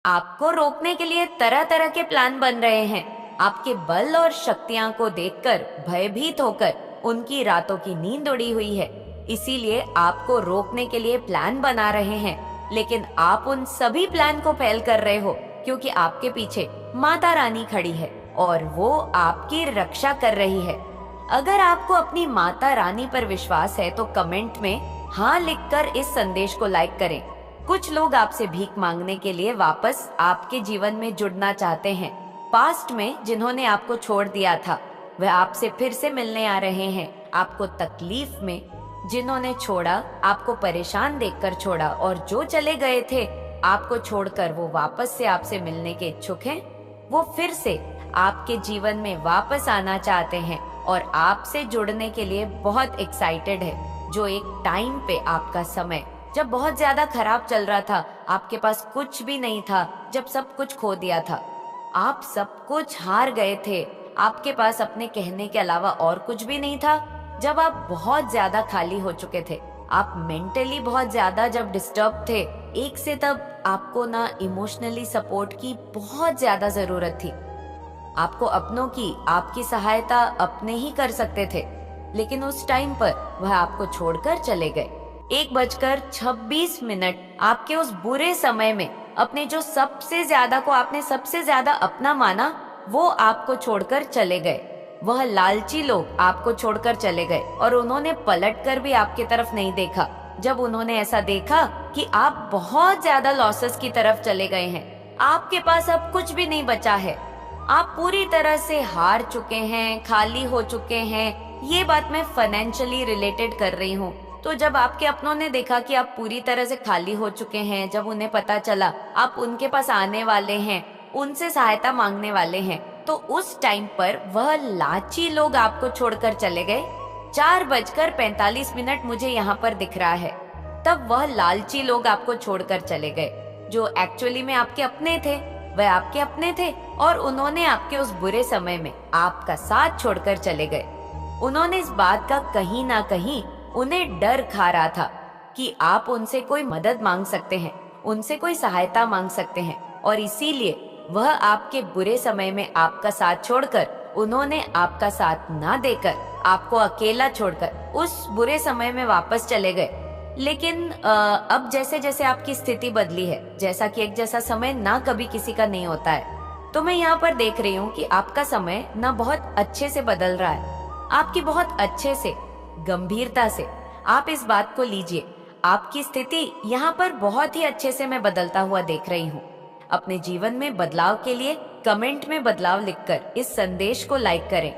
आपको रोकने के लिए तरह तरह के प्लान बन रहे हैं। आपके बल और शक्तियां को देखकर भयभीत होकर उनकी रातों की नींद उड़ी हुई है। इसीलिए आपको रोकने के लिए प्लान बना रहे हैं, लेकिन आप उन सभी प्लान को फेल कर रहे हो क्योंकि आपके पीछे माता रानी खड़ी है और वो आपकी रक्षा कर रही है। अगर आपको अपनी माता रानी पर विश्वास है तो कमेंट में हाँ लिखकर इस संदेश को लाइक करें। कुछ लोग आपसे भीख मांगने के लिए वापस आपके जीवन में जुड़ना चाहते हैं। पास्ट में जिन्होंने आपको छोड़ दिया था वह आपसे फिर से मिलने आ रहे हैं। आपको तकलीफ में जिन्होंने छोड़ा, आपको परेशान देखकर छोड़ा और जो चले गए थे आपको छोड़कर वो वापस से आपसे मिलने के इच्छुक हैं। वो फिर से आपके जीवन में वापस आना चाहते हैं और आपसे जुड़ने के लिए बहुत एक्साइटेड है। जो एक टाइम पे आपका समय जब बहुत ज्यादा खराब चल रहा था, आपके पास कुछ भी नहीं था, जब सब कुछ खो दिया था, आप सब कुछ हार गए थे, आपके पास अपने कहने के अलावा और कुछ भी नहीं था, जब आप बहुत ज्यादा खाली हो चुके थे, आप मेंटली बहुत ज्यादा जब डिस्टर्ब थे, एक से तब आपको ना इमोशनली सपोर्ट की बहुत ज्यादा जरूरत थी। आपको अपनों की आपकी सहायता अपने ही कर सकते थे, लेकिन उस टाइम पर वह आपको छोड़कर चले गए। 1:26 आपके उस बुरे समय में अपने जो सबसे ज्यादा को आपने सबसे ज्यादा अपना माना वो आपको छोड़कर चले गए। वह लालची लोग आपको छोड़कर चले गए और उन्होंने पलटकर भी आपकी तरफ नहीं देखा। जब उन्होंने ऐसा देखा कि आप बहुत ज्यादा लॉसेस की तरफ चले गए हैं, आपके पास अब कुछ भी नहीं बचा है, आप पूरी तरह से हार चुके हैं, खाली हो चुके हैं। ये बात मैं फाइनेंशियली रिलेटेड कर रही हूँ। तो जब आपके अपनों ने देखा कि आप पूरी तरह से खाली हो चुके हैं, जब उन्हें पता चला आप उनके पास आने वाले हैं, उनसे सहायता मांगने वाले हैं, तो उस टाइम पर वह लालची लोग आपको छोड़कर चले गए। 4:45 मुझे यहाँ पर दिख रहा है। तब वह लालची लोग आपको छोड़कर चले गए जो एक्चुअली में आपके अपने थे। वह आपके अपने थे और उन्होंने आपके उस बुरे समय में आपका साथ छोड़कर चले गए। उन्होंने इस बात का कहीं ना कहीं उन्हें डर खा रहा था कि आप उनसे कोई मदद मांग सकते हैं, उनसे कोई सहायता मांग सकते हैं, और इसीलिए वह आपके बुरे समय में आपका साथ छोड़कर, उन्होंने आपका साथ ना देकर आपको अकेला छोड़कर उस बुरे समय में वापस चले गए। लेकिन अब जैसे जैसे आपकी स्थिति बदली है, जैसा कि एक जैसा समय ना कभी किसी का नहीं होता है, तो मैं यहाँ पर देख रही हूँ कि आपका समय ना बहुत अच्छे से बदल रहा है। आपकी बहुत अच्छे से, गंभीरता से आप इस बात को लीजिए। आपकी स्थिति यहाँ पर बहुत ही अच्छे से मैं बदलता हुआ देख रही हूँ। अपने जीवन में बदलाव के लिए कमेंट में बदलाव लिखकर इस संदेश को लाइक करें।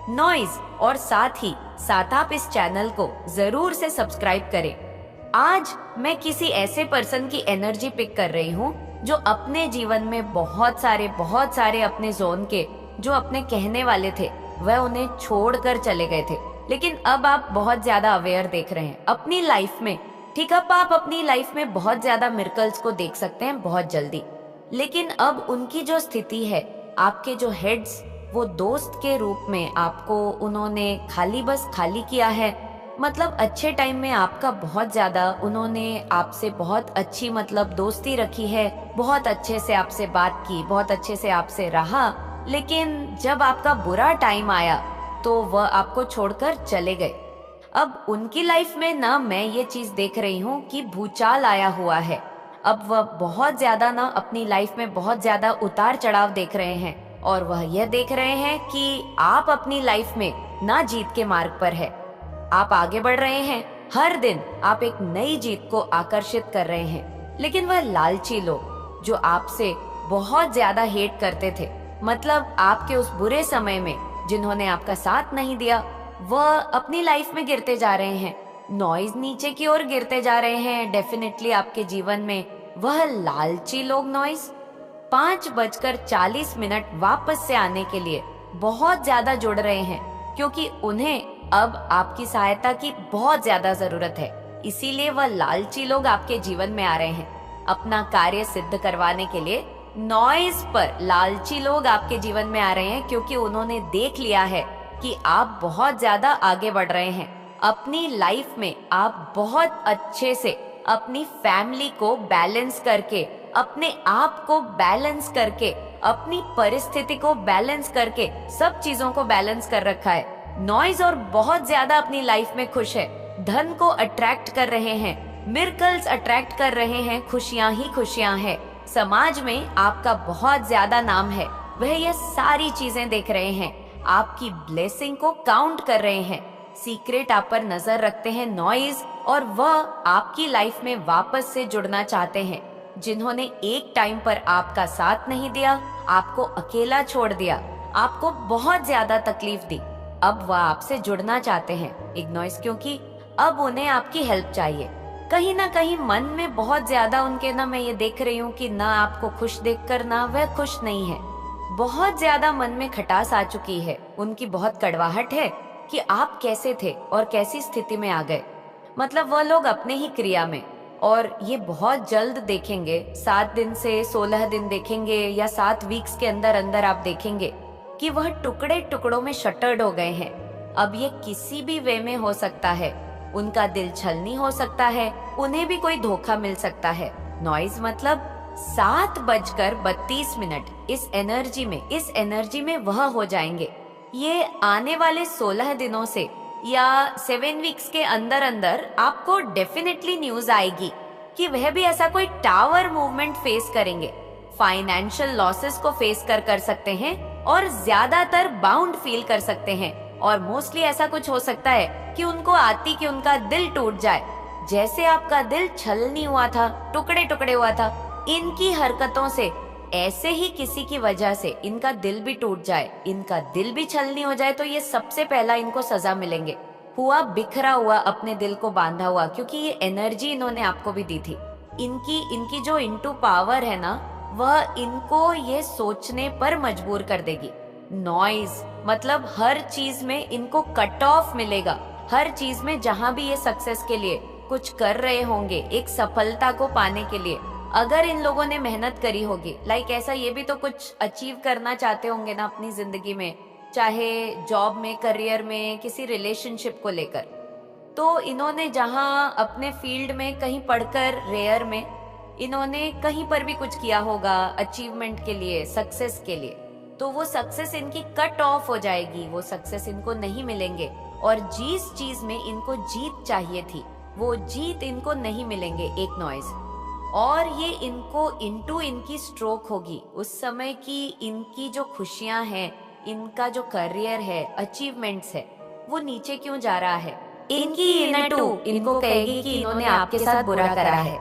नॉइज और साथ ही साथ आप इस चैनल को जरूर से सब्सक्राइब करें। आज मैं किसी ऐसे पर्सन की एनर्जी पिक कर रही हूँ जो अपने जीवन में बहुत सारे अपने जोन के जो अपने कहने वाले थे वह उन्हें छोड़कर चले गए थे। लेकिन अब आप बहुत ज्यादा अवेयर देख रहे हैं अपनी लाइफ में। ठीक, अब आप अपनी लाइफ में बहुत ज्यादा मिरेकल्स को देख सकते हैं बहुत जल्दी। लेकिन अब उनकी जो स्थिति है, आपके जो हेड्स वो दोस्त के रूप में आपको उन्होंने बस खाली किया है। मतलब अच्छे टाइम में आपका बहुत ज्यादा उन्होंने आपसे बहुत अच्छी दोस्ती रखी है, बहुत अच्छे से आपसे बात की, बहुत अच्छे से आपसे रहा। लेकिन जब आपका बुरा टाइम आया तो वह आपको छोड़कर चले गए। अब उनकी लाइफ में ना मैं ये चीज देख रही हूँ कि भूचाल आया हुआ है। अब वह बहुत ज्यादा ना अपनी लाइफ में बहुत ज्यादा उतार चढ़ाव देख रहे हैं और वह यह देख रहे हैं कि आप अपनी लाइफ में ना जीत के मार्ग पर है। आप आगे बढ़ रहे हैं, हर दिन आप एक नई जीत को आकर्षित कर रहे हैं। लेकिन वह लालची लोग जो आपसे बहुत ज्यादा हेट करते थे, मतलब आपके उस बुरे समय में जिन्होंने आपका साथ नहीं दिया, वह अपनी लाइफ में गिरते जा रहे हैं। नॉइज नीचे की ओर गिरते जा रहे हैं। डेफिनेटली आपके जीवन में वह लालची लोग नॉइज 5:40 वापस से आने के लिए बहुत ज्यादा जुड़ रहे हैं, क्योंकि उन्हें अब आपकी सहायता की बहुत ज्यादा जरूरत है। इसीलिए वह लालची लोग आपके जीवन में आ रहे हैं अपना कार्य सिद्ध करवाने के लिए। नॉइज पर लालची लोग आपके जीवन में आ रहे हैं क्योंकि उन्होंने देख लिया है कि आप बहुत ज्यादा आगे बढ़ रहे हैं अपनी लाइफ में। आप बहुत अच्छे से अपनी फैमिली को बैलेंस करके अपने आप को बैलेंस करके, अपनी परिस्थिति को बैलेंस करके, सब चीजों को बैलेंस कर रखा है। नॉइज और बहुत ज्यादा अपनी लाइफ में खुश है, धन को अट्रैक्ट कर रहे हैं, मिरेकल्स अट्रैक्ट कर रहे हैं, खुशियां ही खुशियां हैं। समाज में आपका बहुत ज्यादा नाम है, वह ये सारी चीजें देख रहे हैं, आपकी ब्लेसिंग को काउंट कर रहे हैं। सीक्रेट आप पर नजर रखते हैं नॉइज, और वह आपकी लाइफ में वापस से जुड़ना चाहते हैं। जिन्होंने एक टाइम पर आपका साथ नहीं दिया, आपको अकेला छोड़ दिया, आपको बहुत ज्यादा तकलीफ दी, अब वह आपसे जुड़ना चाहते हैं एक नॉइज, क्योंकि अब उन्हें आपकी हेल्प चाहिए। कहीं ना कहीं मन में बहुत ज्यादा उनके ना, मैं ये देख रही हूँ कि ना आपको खुश देखकर ना वह खुश नहीं है। बहुत ज्यादा मन में खटास आ चुकी है, उनकी बहुत कड़वाहट है कि आप कैसे थे और कैसी स्थिति में आ गए। मतलब वह लोग अपने ही क्रिया में, और ये बहुत जल्द देखेंगे, 7 दिन से 16 दिन देखेंगे या 7 वीक्स के अंदर अंदर आप देखेंगे कि वह टुकड़े टुकड़ों में शटर्ड हो गए हैं। अब ये किसी भी वे में हो सकता है, उनका दिल छलनी हो सकता है, उन्हें भी कोई धोखा मिल सकता है। नॉइज मतलब 7:32 इस एनर्जी में वह हो जाएंगे। ये आने वाले 16 दिनों से या 7 वीक्स के अंदर अंदर आपको डेफिनेटली न्यूज आएगी कि वह भी ऐसा कोई टावर मूवमेंट फेस करेंगे, फाइनेंशियल लॉसेस को फेस कर सकते हैं, और ज्यादातर बाउंड फील कर सकते हैं। और मोस्टली ऐसा कुछ हो सकता है कि उनको आती कि उनका दिल टूट जाए, जैसे आपका दिल छलनी हुआ था, टुकड़े टुकड़े हुआ था। इनकी हरकतों से ऐसे ही किसी की वजह से इनका दिल भी टूट जाए, इनका दिल भी छलनी हो जाए, तो ये सबसे पहला इनको सजा मिलेंगे। हुआ बिखरा हुआ, अपने दिल को बांधा हुआ, क्योंकि ये एनर्जी इन्होंने आपको भी दी थी। इनकी जो इनटू पावर है ना, वह इनको ये सोचने पर मजबूर कर देगी। नॉइज मतलब हर चीज में इनको कट ऑफ मिलेगा, हर चीज में जहां भी ये सक्सेस के लिए कुछ कर रहे होंगे, एक सफलता को पाने के लिए अगर इन लोगों ने मेहनत करी होगी, लाइक ऐसा ये भी तो कुछ अचीव करना चाहते होंगे ना अपनी जिंदगी में, चाहे जॉब में, करियर में, किसी रिलेशनशिप को लेकर। तो इन्होंने जहां अपने फील्ड में कहीं पढ़कर, रेयर में इन्होंने कहीं पर भी कुछ किया होगा अचीवमेंट के लिए, सक्सेस के लिए, तो वो सक्सेस इनकी कट ऑफ हो जाएगी, वो सक्सेस इनको नहीं मिलेंगे। और जिस चीज में इनको जीत चाहिए थी, वो जीत इनको नहीं मिलेंगे एक नॉइज। और ये इनको इनटू इनकी स्ट्रोक होगी उस समय की इनकी जो खुशियां हैं, इनका जो करियर है, अचीवमेंट्स है, वो नीचे क्यों जा रहा है। इनकी इनटू इनको कहेगी कि इन्होंने आपके साथ बुरा करा है।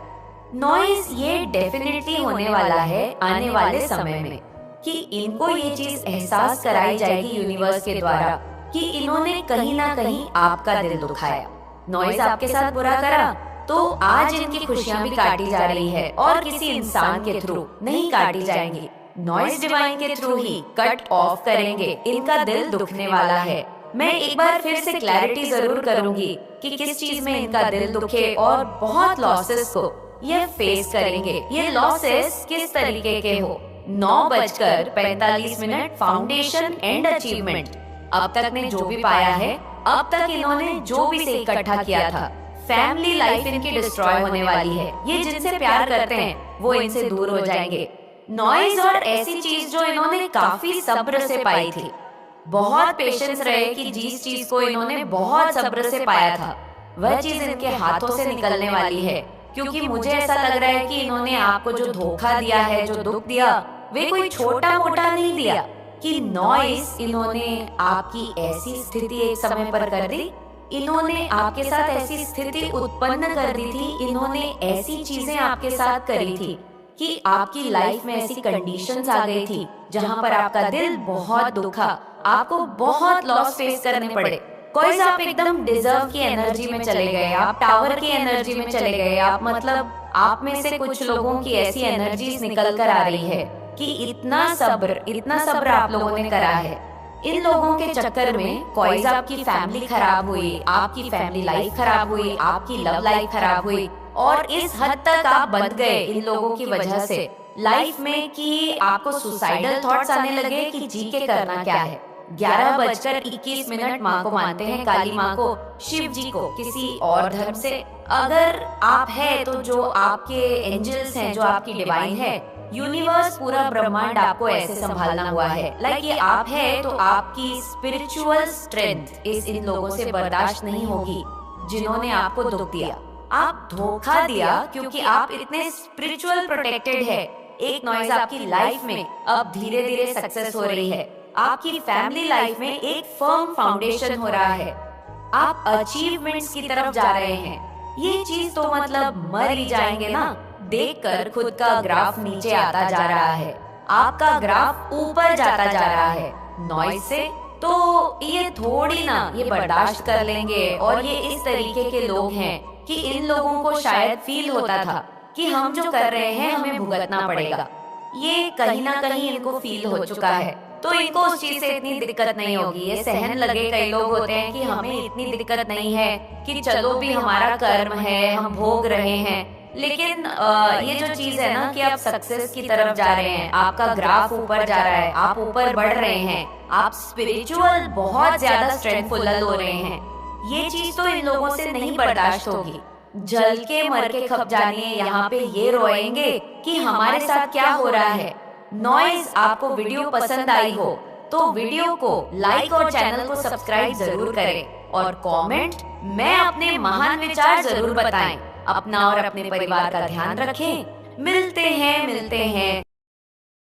नॉइज ये डेफिनेटली होने वाला है आने वाले समय में कि इनको ये चीज एहसास कराई जाएगी यूनिवर्स के द्वारा कि इन्होंने कहीं ना कहीं आपका दिल दुखाया। नॉइज आपके साथ बुरा करा तो आज इनकी खुशियां भी काटी जा रही है, और किसी इंसान के थ्रू नहीं काटी जाएंगी, नॉइज डिवाइन के थ्रू ही कट ऑफ करेंगे। इनका दिल दुखने वाला है। मैं एक बार फिर से क्लैरिटी जरूर करूंगी कि किस चीज में इनका दिल दुखे, और बहुत लॉसेस को ये फेस करेंगे। ये लॉसेस किस तरीके के हो। 9:45 फाउंडेशन एंड अचीवमेंट। अब तक ने जो भी पाया है, अब तक इन्होंने जो भी से इकट्ठा किया था, फैमिली लाइफ इनकी डिस्ट्रॉय होने वाली है। ये जिनसे प्यार करते हैं वो इनसे दूर हो जाएंगे। नॉइज और ऐसी चीज जो इन्होंने काफी सब्र से पाई थी, बहुत पेशेंस रहे कि जिस चीज को इन्होंने बहुत सब्र से पाया था, वह चीज इनके हाथों से निकलने वाली है। क्योंकि मुझे ऐसा लग रहा है कि इन्होंने आपको जो धोखा दिया है, जो दुख दिया, वे कोई छोटा मोटा नहीं दिया। कि नॉइज इन्होंने आपकी ऐसी स्थिति एक समय पर कर दी, इन्होंने आपके साथ ऐसी स्थिति उत्पन्न कर दी थी, इन्होंने ऐसी चीजें आपके साथ करी थी कि आपकी लाइफ में ऐसी कंडीशंस आ गई थी जहां पर आपका दिल बहुत दुखा, आपको बहुत लॉस फेस करने पड़े। कोई आप एकदम डिजर्व की एनर्जी में चले गए, आप टावर की एनर्जी में चले गए, आप मतलब आप में से कुछ लोगों की ऐसी एनर्जीज निकल कर आ रही है कि इतना सब्र आप लोगों ने करा है। इन लोगों के चक्कर में कोई आपकी फैमिली खराब हुई, आपकी फैमिली लाइफ खराब हुई, आपकी लव लाइफ खराब हुई, और इस हद तक आप बंध गए इन लोगों की वजह से लाइफ में कि आपको सुसाइडल थॉट्स आने लगे कि जी के करना क्या है। 11:21 माँ को मानते हैं, काली माँ को, शिव जी को किसी और धर्म से। अगर आप है तो जो आपके एंजल्स हैं, जो आपकी डिवाइन है, यूनिवर्स, पूरा ब्रह्मांड आपको ऐसे संभालना हुआ है। लाइक ये आप है तो आपकी स्पिरिचुअल स्ट्रेंथ इस इन लोगों से बर्दाश्त नहीं होगी जिन्होंने आपको दुख दिया। आप धोखा दिया क्योंकि आप इतने स्पिरिचुअल प्रोटेक्टेड है। एक नॉइज आपकी लाइफ में अब धीरे धीरे सक्सेस हो रही है। आपकी फैमिली लाइफ में एक फर्म फाउंडेशन हो रहा है। आप अचीवमेंट्स की तरफ जा रहे हैं। ये चीज तो मतलब मर ही जाएंगे ना, देखकर खुद का ग्राफ नीचे आता जा रहा है, आपका ग्राफ ऊपर जाता जा रहा है नॉइज से। तो ये थोड़ी ना ये बर्दाश्त कर लेंगे। और ये इस तरीके के लोग हैं कि इन लोगों को शायद फील होता था कि हम जो कर रहे हैं हमें भुगतना पड़ेगा। ये कहीं ना कहीं इनको फील हो चुका है, तो इनको उस चीज से इतनी दिक्कत नहीं होगी। ये सहन लगे। कई लोग होते हैं कि हमें इतनी दिक्कत नहीं है कि चलो भी हमारा कर्म है, हम भोग रहे हैं। लेकिन ये जो चीज है ना कि आप सक्सेस की तरफ जा रहे हैं, आपका ग्राफ ऊपर जा रहा है, आप ऊपर बढ़ रहे हैं, आप स्पिरिचुअल बहुत ज्यादा स्ट्रेंथफुल हो रहे हैं, ये चीज तो इन लोगों से नहीं बर्दाश्त होगी। जल के मर के खप जानिए, यहाँ पे ये रोएंगे कि हमारे साथ क्या हो रहा है। नॉइज, आपको वीडियो पसंद आई हो तो वीडियो को लाइक और चैनल को सब्सक्राइब जरूर करें और कमेंट में अपने महान विचार जरूर बताएं। अपना और अपने परिवार का ध्यान रखें। मिलते हैं।